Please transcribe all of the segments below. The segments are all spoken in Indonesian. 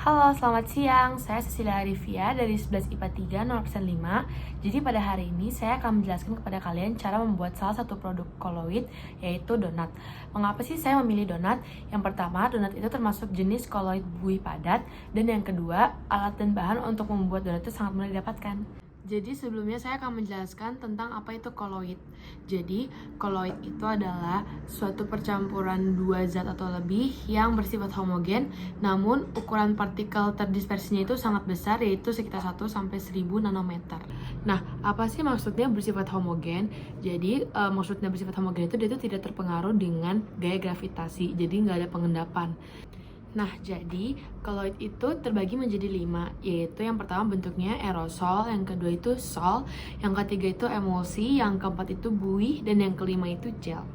Halo, selamat siang. Saya Cecilia Arifia dari 11 IPA 3 0% 5. Jadi pada hari ini saya akan menjelaskan kepada kalian cara membuat salah satu produk koloid, yaitu donat. Mengapa sih saya memilih donat? Yang pertama, donat itu termasuk jenis koloid buih padat. Dan yang kedua, alat dan bahan untuk membuat donat itu sangat mudah didapatkan. Jadi sebelumnya saya akan menjelaskan tentang apa itu koloid. Jadi koloid itu adalah suatu percampuran dua zat atau lebih yang bersifat homogen, namun ukuran partikel terdispersinya itu sangat besar, yaitu sekitar 1-1000 nanometer. Nah, apa sih maksudnya bersifat homogen? Jadi maksudnya bersifat homogen itu dia itu tidak terpengaruh dengan gaya gravitasi, jadi nggak ada pengendapan. Nah, jadi koloid itu terbagi menjadi 5, yaitu yang pertama bentuknya aerosol, yang kedua itu sol, yang ketiga itu emulsi, yang keempat itu buih, dan yang kelima itu gel.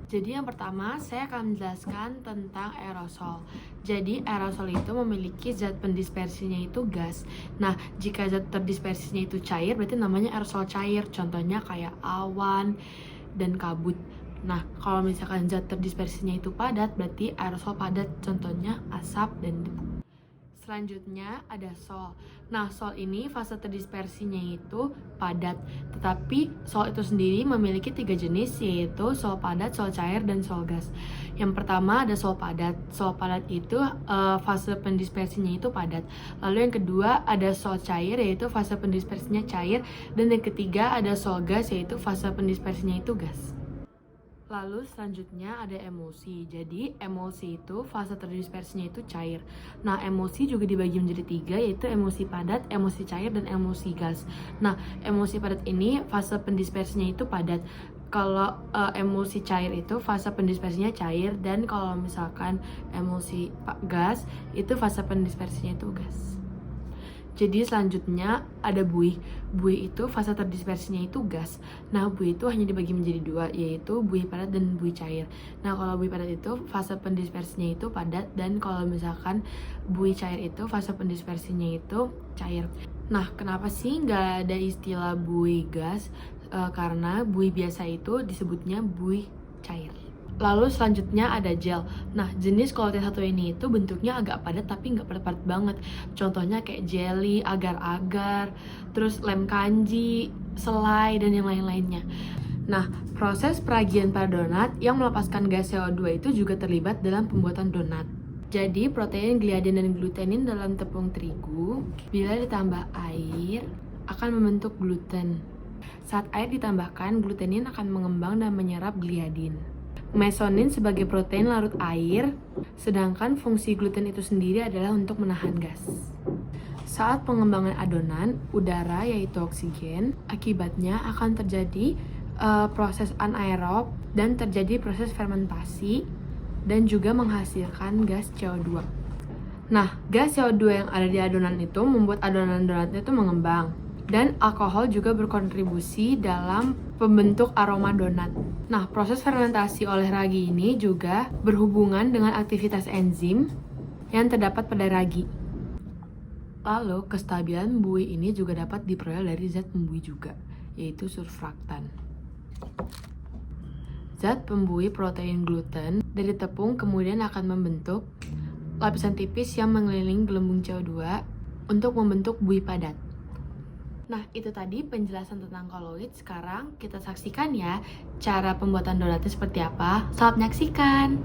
Jadi yang pertama saya akan menjelaskan tentang aerosol. Jadi aerosol itu memiliki zat pendispersinya itu gas. Nah, jika zat terdispersinya itu cair, berarti namanya aerosol cair. Contohnya kayak awan dan kabut. Nah, kalau misalkan zat terdispersinya itu padat, berarti aerosol padat, contohnya asap dan debu. Selanjutnya ada sol. Nah, sol ini fase terdispersinya itu padat, tetapi sol itu sendiri memiliki 3 jenis, yaitu sol padat, sol cair, dan sol gas. Yang pertama ada sol padat. Sol padat itu fase pendispersinya itu padat. Lalu yang kedua ada sol cair, yaitu fase pendispersinya cair, dan yang ketiga ada sol gas, yaitu fase pendispersinya itu gas. Lalu selanjutnya ada emulsi. Jadi emulsi itu fase terdispersinya itu cair. Nah, emulsi juga dibagi menjadi 3, yaitu emulsi padat, emulsi cair, dan emulsi gas. Nah, emulsi padat ini fase pendispersinya itu padat. Kalau emulsi cair itu fase pendispersinya cair, dan kalau misalkan emulsi gas itu fase pendispersinya itu gas. Jadi selanjutnya ada buih. Buih itu fase terdispersinya itu gas. Nah, buih itu hanya dibagi menjadi 2, yaitu buih padat dan buih cair. Nah, kalau buih padat itu fase pendispersinya itu padat, dan kalau misalkan buih cair itu fase pendispersinya itu cair. Nah, kenapa sih nggak ada istilah buih gas? Karena buih biasa itu disebutnya buih cair. Lalu selanjutnya ada gel. Nah, jenis koloid yang satu ini itu bentuknya agak padat tapi nggak padat-padat banget. Contohnya kayak jelly, agar-agar, terus lem kanji, selai, dan yang lain-lainnya. Nah, proses peragian pada donat yang melepaskan gas CO2 itu juga terlibat dalam pembuatan donat. Jadi, protein, gliadin, dan glutenin dalam tepung terigu bila ditambah air akan membentuk gluten. Saat air ditambahkan, glutenin akan mengembang dan menyerap gliadin. Mesonin sebagai protein larut air, sedangkan fungsi gluten itu sendiri adalah untuk menahan gas. Saat pengembangan adonan, udara yaitu oksigen, akibatnya akan terjadi proses anaerob dan terjadi proses fermentasi dan juga menghasilkan gas CO2. Nah, gas CO2 yang ada di adonan itu membuat adonan donatnya itu mengembang. Dan alkohol juga berkontribusi dalam pembentuk aroma donat. Nah, proses fermentasi oleh ragi ini juga berhubungan dengan aktivitas enzim yang terdapat pada ragi. Lalu, kestabilan buih ini juga dapat diperoleh dari zat pembuih juga, yaitu surfaktan. Zat pembuih protein gluten dari tepung kemudian akan membentuk lapisan tipis yang mengelilingi gelembung CO2 untuk membentuk buih padat. Nah, itu tadi penjelasan tentang koloid. Sekarang kita saksikan ya cara pembuatan donatnya seperti apa. Selamat menyaksikan!